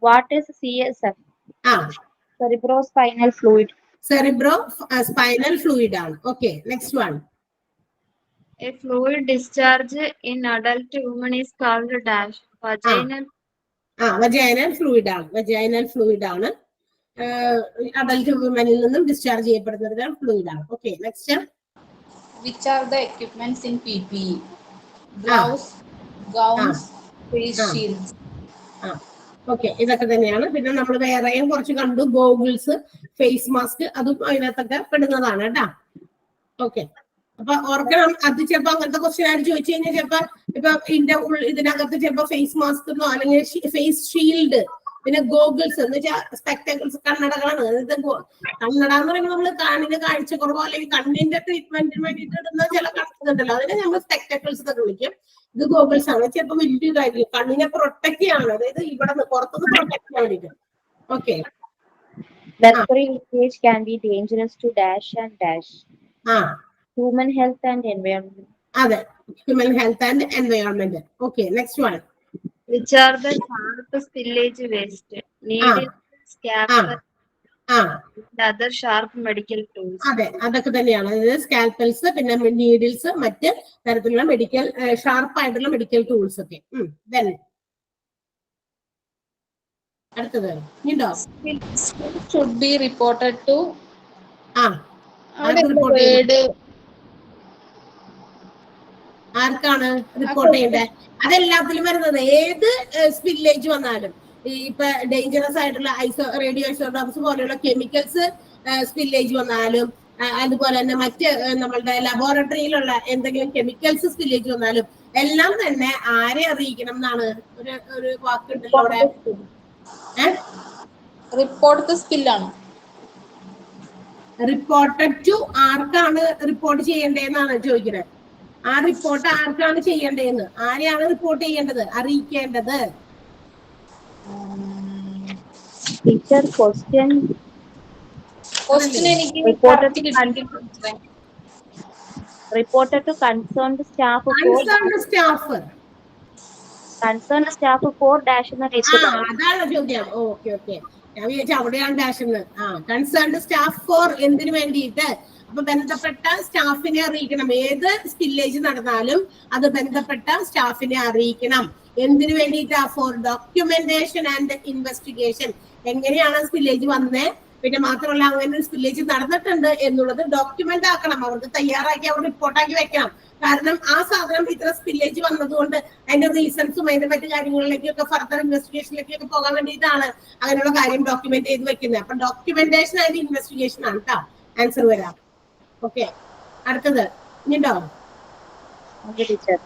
What is CSF? Cerebrospinal fluid. Cerebrospinal fluid ആണ്. Okay, next one. A fluid discharge in adult woman is called dash. Vaginal fluid ആണ്. അഡൽട്ട് വുമനിൽ നിന്നും ഡിസ്ചാർജ് ചെയ്യപ്പെടുന്ന ഫ്ലൂയിഡ് ആണ്. Okay, next. Which are the equipments in PPE? Gloves, gowns, face shields. Okay, ഇതൊക്കെ തന്നെയാണ്. പിന്നെ നമ്മൾ വേറെയും കുറച്ച് കണ്ടു, ഗോഗിൾസ്, ഫേസ് മാസ്ക്, അതും അതിനകത്തൊക്കെ പെടുന്നതാണ് കേട്ടാ. ഓക്കെ, അപ്പൊ ഓർക്കണം, അത് ചിലപ്പോ അങ്ങനത്തെ ക്വസ്റ്റ്യൻ ആയിട്ട് ചോദിച്ചു കഴിഞ്ഞാൽ ചിലപ്പോ ഇപ്പൊ ഇതിനകത്ത് ചിലപ്പോ ഫേസ് മാസ്ക് എന്നോ അല്ലെങ്കിൽ ഫേസ് ഷീൽഡ്, പിന്നെ ഗോഗിൾസ് എന്ന് വെച്ചാൽ സ്പെക്ടക്കിൾസ്, കണ്ണടകളാണ്. അതായത് കണ്ണട എന്ന് പറയുമ്പോൾ നമ്മൾ കാണിന് കാഴ്ച കുറവോ അല്ലെങ്കിൽ കണ്ണിന്റെ ട്രീറ്റ്മെന്റിന് വേണ്ടിയിട്ട് ഇടുന്ന ചില കണക്കുണ്ടല്ലോ, അതിനെ നമ്മൾ സ്പെക്ടക്കിൾസ് എന്നൊക്കെ വിളിക്കും. ഇത് ഗോഗിൾസ് ആണ്. ചിലപ്പോൾ വലിയ കാര്യം കണ്ണിനെ പ്രൊട്ടക്ട് ചെയ്യാണ്, അതായത് ഇവിടെ പുറത്തുനിന്ന് പ്രൊട്ടക്ട് ചെയ്യാൻ വേണ്ടിയിട്ട്. Okay, Mercury leakage can be dangerous to dash and dash. Human health and environment. അതെ, human health and environment. Okay, next one. Which are the sharp spillage waste? Needle, scalpel, and other sharp medical tools. അതെ, അതൊക്കെ തന്നെയാണ്. അതായത് സ്കാൽപ്പൽസ്, പിന്നെ needles, മറ്റ് തരത്തിലുള്ള medical sharp ആയിട്ടുള്ള medical tools ഒക്കെ. അടുത്തത് ഉണ്ടോ? Should be reported to. ആർക്കാണ് റിപ്പോർട്ട് ചെയ്യേണ്ടത്? അതെല്ലാത്തിലും വരുന്നത്. ഏത് സ്പില്ലേജ് വന്നാലും, ഇപ്പൊ ഡേഞ്ചറസ് ആയിട്ടുള്ള റേഡിയോ ഐസോട്ടോപ്സ് പോലെയുള്ള കെമിക്കൽസ് സ്പില്ലേജ് വന്നാലും, അതുപോലെ തന്നെ മറ്റ് നമ്മളുടെ ലബോറട്ടറിയിലുള്ള എന്തെങ്കിലും കെമിക്കൽസ് സ്പില്ലേജ് വന്നാലും എല്ലാം തന്നെ ആരെ അറിയിക്കണം എന്നാണ് ഒരു വാക്കുണ്ടല്ലോ അവിടെ. റിപ്പോർട്ട് സ്പില്ലാണ്. റിപ്പോർട്ടഡ് ടു ആർക്കാണ് റിപ്പോർട്ട് ചെയ്യേണ്ടതെന്നാണ് ചോദിക്കുന്നത്. ആ റിപ്പോർട്ട് ആർക്കാണ് ചെയ്യേണ്ടതെന്ന്, ആരെയാണ് റിപ്പോർട്ട് ചെയ്യേണ്ടത്, അറിയിക്കേണ്ടത്? Teacher, question എനിക്ക് reported to concerned staff for dash എന്ന ടീച്ചർ. അതാണ് ചോദ്യം. ഓക്കെ, ഞാൻ വിചാരിച്ചു അവിടെയാണ് ഡാഷ് എന്ന്. കൺസേൺഡ് സ്റ്റാഫ് ഫോർ എന്തിനു വേണ്ടിയിട്ട്? അപ്പൊ ബന്ധപ്പെട്ട സ്റ്റാഫിനെ അറിയിക്കണം. ഏത് സ്പില്ലേജ് നടന്നാലും അത് ബന്ധപ്പെട്ട സ്റ്റാഫിനെ അറിയിക്കണം. എന്തിനു വേണ്ടിയിട്ടാ? For documentation and investigation. എങ്ങനെയാണ് സ്പില്ലേജ് വന്നേ, പിന്നെ മാത്രമല്ല അങ്ങനെ ഒരു സ്പില്ലേജ് നടന്നിട്ടുണ്ട് എന്നുള്ളത് ഡോക്യുമെന്റ് ആക്കണം. അവർക്ക് തയ്യാറാക്കി അവർ റിപ്പോർട്ടാക്കി വെക്കണം. കാരണം ആ സാധനം ഇത്ര സ്പില്ലേജ് വന്നതുകൊണ്ട് അതിന്റെ റീസൺസും അതിന്റെ മറ്റു കാര്യങ്ങളിലേക്കൊക്കെ ഫർദർ ഇൻവെസ്റ്റിഗേഷനിലേക്കൊക്കെ പോകാൻ വേണ്ടിയിട്ടാണ് അങ്ങനെയുള്ള കാര്യം ഡോക്യുമെന്റ് ചെയ്ത് വെക്കുന്നത്. അപ്പൊ ഡോക്യുമെന്റേഷൻ ആൻഡ് ഇൻവെസ്റ്റിഗേഷൻ ആണ് കേട്ടോ ആൻസർ വരാം. ഓക്കെ, അടുത്തത് ഇനിയുണ്ടോ? Teacher,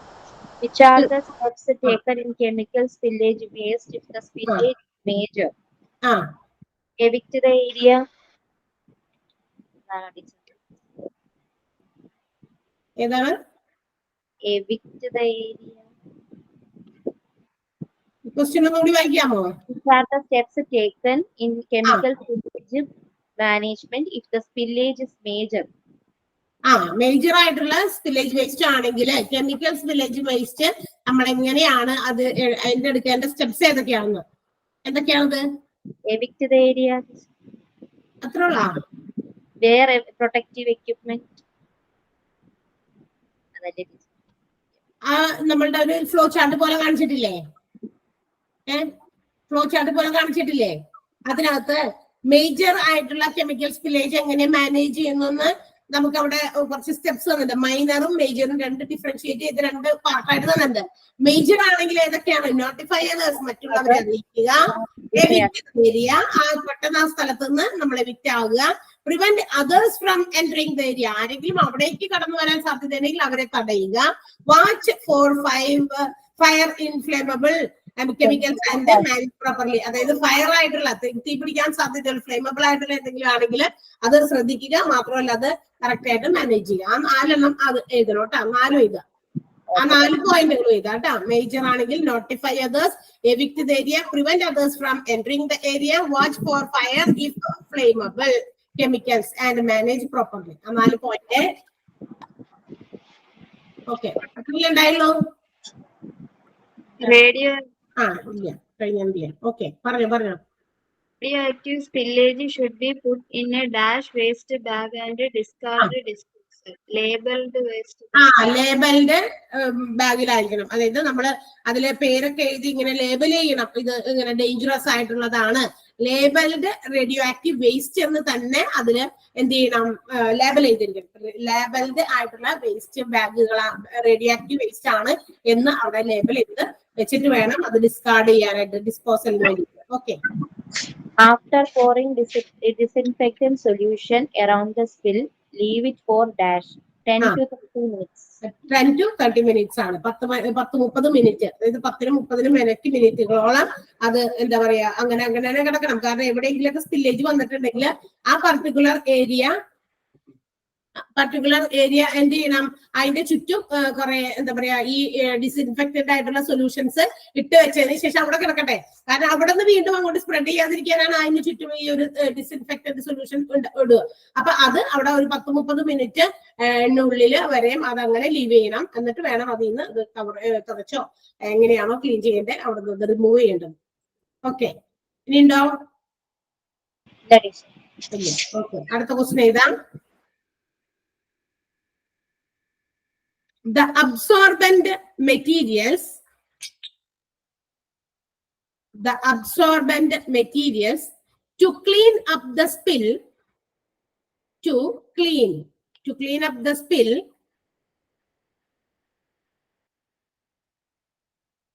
which are the steps taken in chemical spillage waste if the spillage is major? Evict the area. ഏതാണ്? Evict the area. ക്വസ്റ്റ്യൻ ഒന്നുകൂടി വായിക്കാമോ? Which are the steps taken in chemical spillage management if the spillage is major? Major ആയിട്ടുള്ള spillage waste ആണെങ്കിൽ chemical spillage waste നമ്മൾ എങ്ങനെയാണ് അത് അതിന്റെ എടുക്കേണ്ട steps ഏതൊക്കെയാണെന്ന് എന്തൊക്കെയാണത്? Evict the area. അത്രയുള്ള Wear protective equipment. നമ്മളുടെ ഒരു ഫ്ലോ ചാർട്ട് പോലെ കാണിച്ചിട്ടില്ലേ? ഫ്ലോ ചാർട്ട് പോലെ കാണിച്ചിട്ടില്ലേ? അതിനകത്ത് മേജർ ആയിട്ടുള്ള കെമിക്കൽ സ്പില്ലേജ് എങ്ങനെ മാനേജ് ചെയ്യുന്നു നമുക്ക് അവിടെ കുറച്ച് സ്റ്റെപ്സ് തന്നിട്ടുണ്ട്. മൈനറും മേജറും രണ്ട് ഡിഫറൻഷിയേറ്റ് ചെയ്ത് രണ്ട് പാർട്ടായിട്ട് തന്നിട്ടുണ്ട്. മേജർ ആണെങ്കിൽ ഏതൊക്കെയാണ്? നോട്ടിഫൈ അതേഴ്സ്, മറ്റുള്ളവരെ അറിയിക്കുക. ഏരിയ പെട്ടെന്ന് ആ സ്ഥലത്ത് നിന്ന് നമ്മൾ എവിക്റ്റ് ആവുക. Prevent others from entering the area, ആരെങ്കിലും അവിടേക്ക് കടന്നു വരാൻ സാധ്യതയുണ്ടെങ്കിൽ അവരെ തടയുക. Watch for fire inflammable chemicals and manage properly, അതായത് ഫയർ ആയിട്ടുള്ള തീ പിടിക്കാൻ സാധ്യതയുള്ള ഫ്ലേമബിൾ ആയിട്ടുള്ള എന്തെങ്കിലും ആണെങ്കിൽ അത് ശ്രദ്ധിക്കുക. മാത്രമല്ല അത് കറക്റ്റ് ആയിട്ട് മാനേജ് ചെയ്യുക. ആ 4 എണ്ണം അത് എഴുതണം കേട്ടോ. 4 എഴുതുക. ആ 4 പോയിന്റുകൾ എഴുതുക കേട്ടോ. മേജർ ആണെങ്കിൽ notify others, evict the area, prevent others from entering the area, watch for fire if flammable chemicals and manage properly. ആ 4 പോയിന്റ്. ഓക്കെ, അത്രയല്ലേ ഉണ്ടായുള്ളൂ? Radio ഇല്ല, കഴിഞ്ഞ. ഓക്കെ, പറഞ്ഞോ. radioactive spillage should be put in a dash waste bag and discarded disposal. Labeled waste bag. ലേബലിന്റെ ബാഗിലായിരിക്കണം. അതായത് നമ്മള് അതിലെ പേരൊക്കെ എഴുതി ഇങ്ങനെ ലേബൽ ചെയ്യണം. ഇത് ഇങ്ങനെ ഡേഞ്ചറസ് ആയിട്ടുള്ളതാണ്, ലേബൽഡ് റേഡിയോ ആക്റ്റീവ് വേസ്റ്റ് എന്ന് തന്നെ അതില് എന്ത് ചെയ്യണം? ലേബൽ ചെയ്തിരിക്കണം. ലേബൽഡ് ആയിട്ടുള്ള വേസ്റ്റ് ബാഗുകളാണ്, റേഡിയോ ആക്റ്റീവ് വേസ്റ്റ് ആണ് എന്ന് അവിടെ ലേബൽ ചെയ്ത് വെച്ചിട്ട് വേണം അത് ഡിസ്കാർഡ് ചെയ്യാനായിട്ട്, ഡിസ്പോസലിന് വേണ്ടി. Okay. After pouring disinfectant solution around the spill, leave it for dash 10 to 30 minutes. 10 to 30 minutes ആണ്. 10-30 മിനിറ്റ്, അതായത് 10-30 മിനിറ്റുകളോളം അത് എന്താ പറയാ അങ്ങനെ തന്നെ കിടക്കണം. കാരണം എവിടെയെങ്കിലൊക്കെ സ്പില്ലേജ് വന്നിട്ടുണ്ടെങ്കിൽ ആ പർട്ടിക്കുലർ ഏരിയ എന്ത് ചെയ്യണം? അതിന്റെ ചുറ്റും കുറെ എന്താ പറയാ ഈ ഡിസിൻഫെക്റ്റഡ് ആയിട്ടുള്ള സൊല്യൂഷൻസ് ഇട്ട് വെച്ചതിന് ശേഷം അവിടെ കിടക്കട്ടെ. കാരണം അവിടെ നിന്ന് വീണ്ടും അങ്ങോട്ട് സ്പ്രെഡ് ചെയ്യാതിരിക്കാനാണ് അതിന് ചുറ്റും ഈ ഒരു ഡിസിൻഫെക്റ്റഡ് സൊല്യൂഷൻ ഇടുക. അപ്പൊ അത് അവിടെ ഒരു 10-30 മിനിറ്റ് ഉള്ളില് വരെയും അതങ്ങനെ ലീവ് ചെയ്യണം. എന്നിട്ട് വേണം അതിൽ നിന്ന് ഇത് തുടച്ചോ എങ്ങനെയാണോ ക്ലീൻ ചെയ്യേണ്ടത് അവിടെ നിന്ന് റിമൂവ് ചെയ്യേണ്ടത്. ഓക്കെ, ഇനി ഉണ്ടോ? ഓക്കെ, അടുത്ത ക്വസ്റ്റ്യൻ എഴുതാം. The absorbent materials to clean up the spill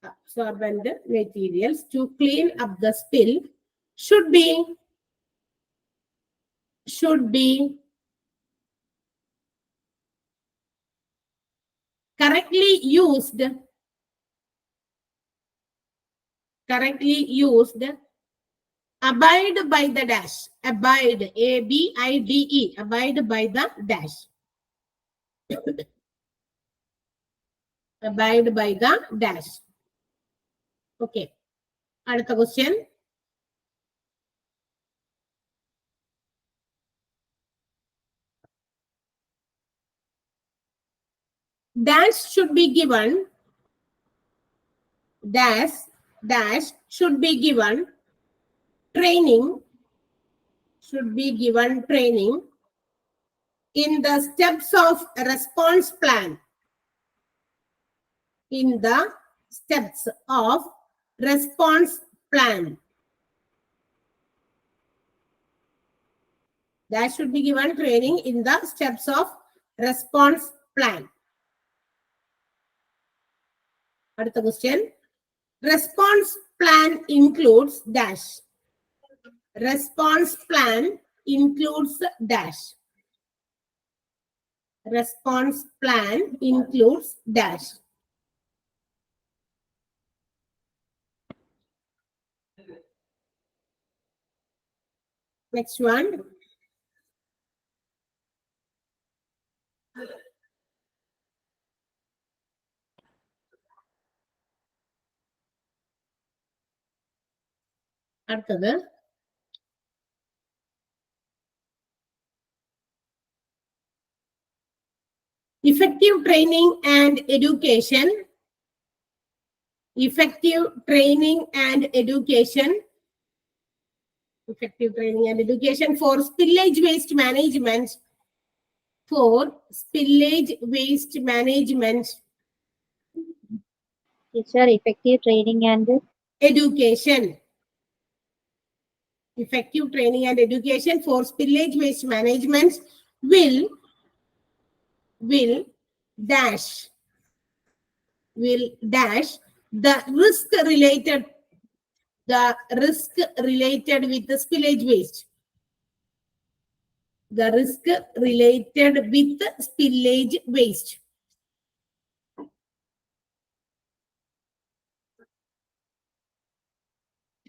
absorbent materials to clean up the spill should be correctly used, abide by the dash, abide, ABIDE, abide by the dash, abide by the dash. Okay, അടുത്ത question. Dash should be given, dash should be given training in the steps of response plan, Dash should be given training in the steps of response plan. അടുത്ത question. Response plan includes dash. Response plan includes dash. Response plan includes dash. Next one. അടുത്തത് effective training and education. Effective training and education. Effective training and education for spillage waste management. For spillage waste management. Teacher, effective training and Education. Effective training and education for spillage waste management will dash the risk related with the spillage waste. The risk related with the spillage waste.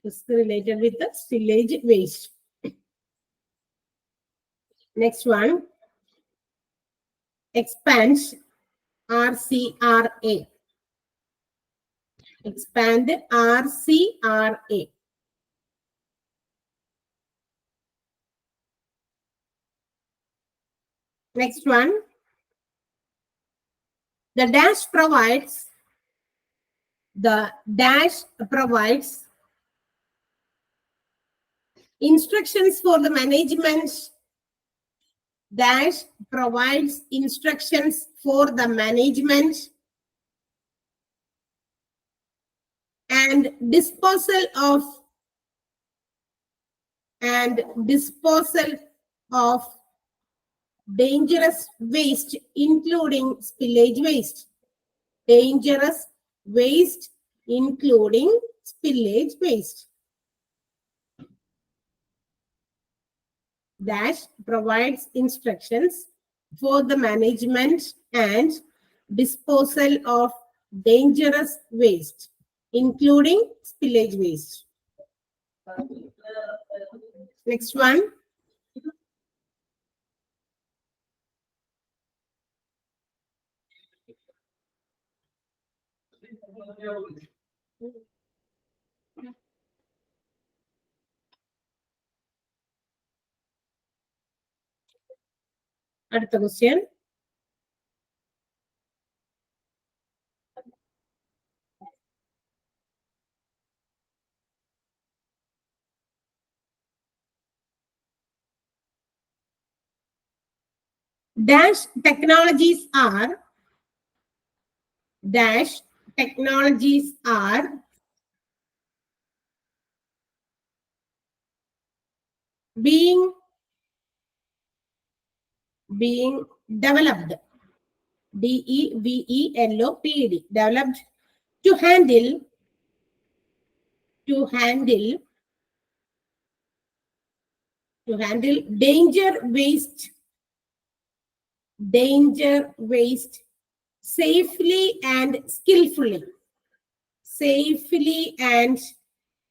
Risk related with the spillage waste. Next one. Expands RCRA. Expand RCRA. Next one. The dash provides instructions for the management. Dash provides instructions for the management and disposal of dangerous waste, including spillage waste. Dangerous waste, including spillage waste. Dash provides instructions for the management and disposal of dangerous waste, including spillage waste. Next one. അടുത്ത question. Dash technologies are being developed. DEVELOPED. Developed to handle danger waste safely and skillfully. Safely and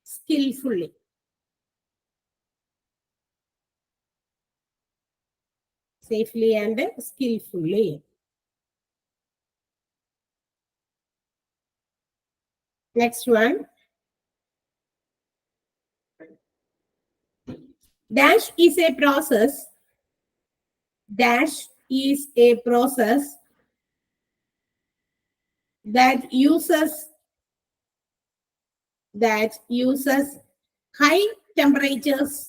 skillfully. Safely and skillfully. Next one. Dash is a process. Dash is a process that uses high temperatures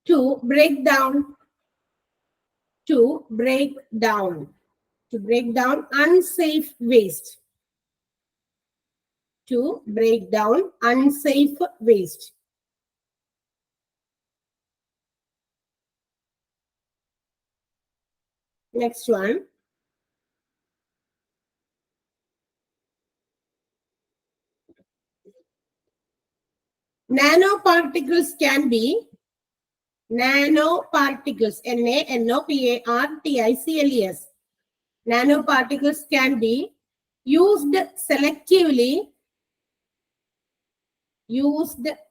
to break down unsafe waste. To break down unsafe waste. Next one. Nanoparticles can be nanoparticles. NANOPARTICLES. Nanoparticles can be used selectively.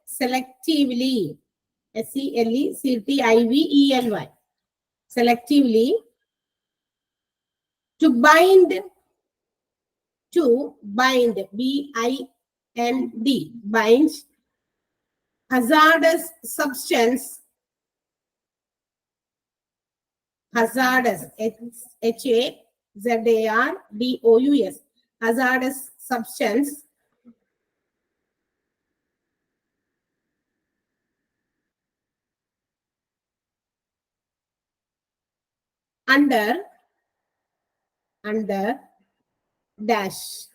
SELECTIVELY. Selectively to bind to bind, B-I-N-D, bind hazardous substance, hazardous, H-A-Z-A-R-D-O-U-S, hazardous substance under dash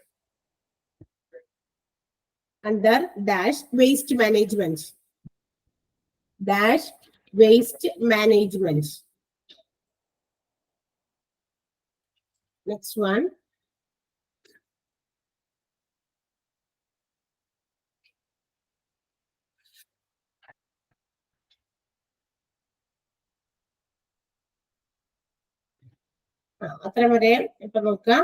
waste management, dash waste management. Next one. അത്ര വരെ ഇപ്പൊ നോക്കാം.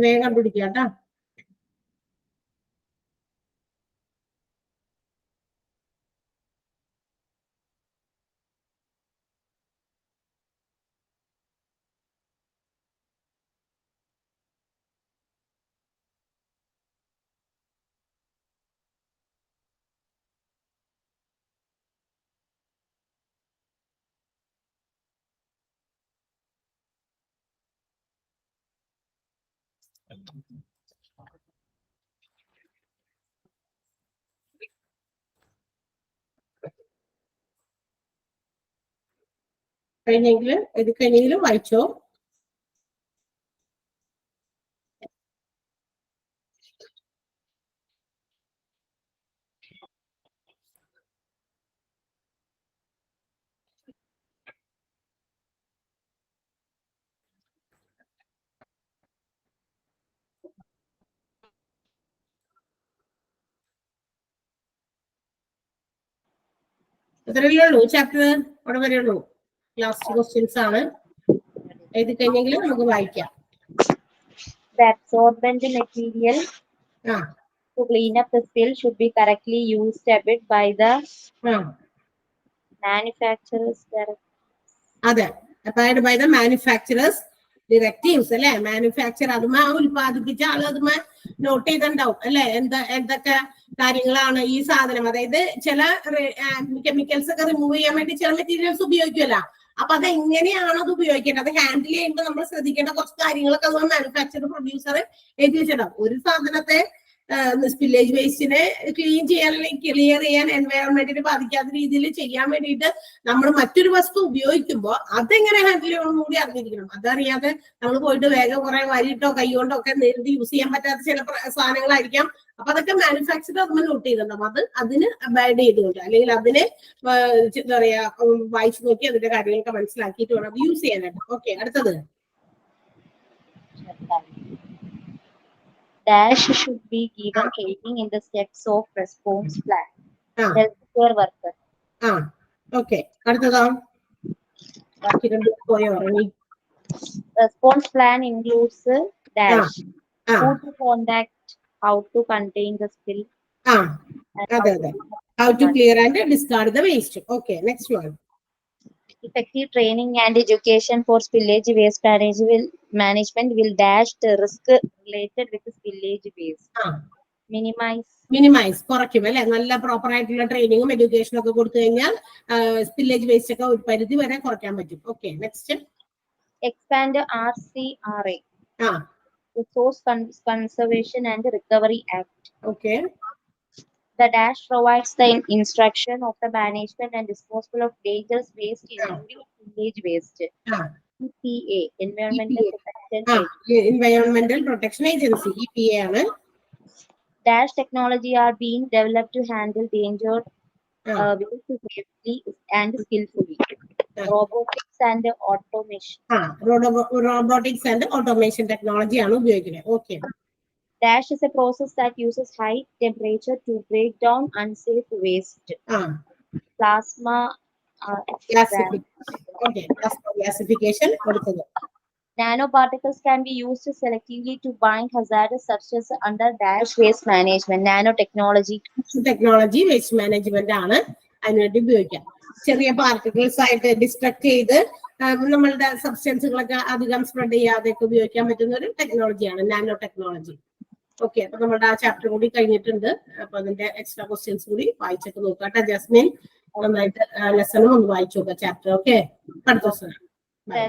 വേഗം കണ്ടുപിടിക്കാം കേട്ടോ. കഴിഞ്ഞെങ്കിലും വായിച്ചോ. അത്രയല്ലേ ഉള്ളൂ ചാപ്റ്റർ, അവിടെ വരെ ഉള്ളൂ. ലാസ്റ്റ് ക്വസ്റ്റ്യൻസ് ആണ്. എഴുതി കഴിഞ്ഞെങ്കിൽ നമുക്ക് വായിക്കാം. The absorbent material to clean up the spill should be correctly used a bit by the manufacturers. അതെ, അപ്പായത് ബൈ ദ മാനുഫാക്ചറേഴ്സ് ഡിറക്റ്റീവ്സ് അല്ലെ. മാനുഫാക്ചർ അതുമാ ഉൽപ്പാദിപ്പിച്ച ആൾ അതുമാ നോട്ട് ചെയ്തിട്ടുണ്ടാവും അല്ലെ, എന്തൊക്കെ കാര്യങ്ങളാണ് ഈ സാധനം. അതായത് ചില കെമിക്കൽസ് ഒക്കെ റിമൂവ് ചെയ്യാൻ വേണ്ടി ചില മെറ്റീരിയൽസ് ഉപയോഗിക്കുമല്ലോ. അപ്പൊ അത് എങ്ങനെയാണ് അത് ഉപയോഗിക്കേണ്ടത്, അത് ഹാൻഡിൽ ചെയ്യുമ്പോൾ നമ്മൾ ശ്രദ്ധിക്കേണ്ട കുറച്ച് കാര്യങ്ങളൊക്കെ അതുപോലെ മാനുഫാക്ചർ പ്രൊഡ്യൂസർ എഴുതി വെച്ചിട്ടുണ്ടാവും. ഒരു സാധനത്തെ സ്പില്ലേജ് വേസ്റ്റിനെ ക്ലീൻ ചെയ്യാൻ, ക്ലിയർ ചെയ്യാൻ, എൻവയോൺമെന്റിനെ ബാധിക്കാത്ത രീതിയിൽ ചെയ്യാൻ വേണ്ടിയിട്ട് നമ്മൾ മറ്റൊരു വസ്തു ഉപയോഗിക്കുമ്പോൾ അതെങ്ങനെ ഹാൻഡിൽ ചെയ്യണമെന്ന് കൂടി അറിഞ്ഞിരിക്കണം. അതറിയാതെ നമ്മൾ പോയിട്ട് വേഗം കുറെ വരിട്ടോ കൈകൊണ്ടോ ഒക്കെ നേരിട്ട് യൂസ് ചെയ്യാൻ പറ്റാത്ത ചില സാധനങ്ങളായിരിക്കാം. അപ്പൊ അതൊക്കെ മാനുഫാക്ചർ നമ്മൾ നോട്ട് ചെയ്തിട്ടുണ്ടാവും. അതിന് അബൈഡ് ചെയ്തുകൊണ്ട് അല്ലെങ്കിൽ അതിനെ എന്താ പറയാ വായിച്ചു നോക്കി അതിന്റെ കാര്യങ്ങളൊക്കെ മനസ്സിലാക്കിയിട്ട് വേണം അത് യൂസ് ചെയ്യാനായിട്ട്. ഓക്കെ, അടുത്തത്. Dash should be given training in the steps of response plan. Healthcare worker. Okay, അടുത്തതാ. Response plan includes dash who to contact, how to contain the spill, how to clear and discard the waste. Okay, next one. Effective training and education for spillage waste management will dash the risk related with spillage waste. Minimise കുറയ്ക്കും അല്ലെ. നല്ല proper ആയിട്ടുള്ള ട്രെയിനിങ്ങും എഡ്യൂക്കേഷനും ഒക്കെ കൊടുത്തു കഴിഞ്ഞാൽ spillage waste ഒക്കെ ഒരു പരിധി വരെ കുറയ്ക്കാൻ പറ്റും. Okay, next. Expand RCRA, Resource Conservation and Recovery Act. Okay. The dash provides the instruction of the management and disposal of dangerous waste, including spillage waste. EPA, Environmental Protection Agency, EPA ആണ്. Dash technology are being developed to handle danger waste safely and skillfully. Robotics and automation. Robotics and automation technology ആണ് ഉപയോഗിക്കുന്നത്. Okay. Dash is a process that uses high temperature to break down unsafe waste. Plasma gasification കൊടുത്തത്. Nanoparticles can be used selectively to bind hazardous substances under dash waste management. Nanotechnology. Technology waste management ആണ് അതിനുവേണ്ടി ഉപയോഗിക്കാം. ചെറിയ particles ആയിട്ട് distract ചെയ്ത് നമ്മളുടെ സബ്സ്റ്റൻസുകളൊക്കെ അധികം spread ചെയ്യാതെയൊക്കെ ഉപയോഗിക്കാൻ പറ്റുന്ന ഒരു ടെക്നോളജിയാണ് നാനോ ടെക്നോളജി. ഓക്കെ, അപ്പൊ നമ്മുടെ ആ ചാപ്റ്റർ കൂടി കഴിഞ്ഞിട്ടുണ്ട്. അപ്പൊ അതിന്റെ എക്സ്ട്രാ ക്വസ്റ്റ്യൻസ് കൂടി വായിച്ചൊക്കെ നോക്കാം. ജസ്മിൻ നന്നായിട്ട് ലെസണും ഒന്ന് വായിച്ചു നോക്കാം ചാപ്റ്റർ. ഓക്കെ, അടുത്ത ദിവസം.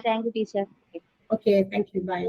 Thank you, teacher. Okay, thank you. Bye.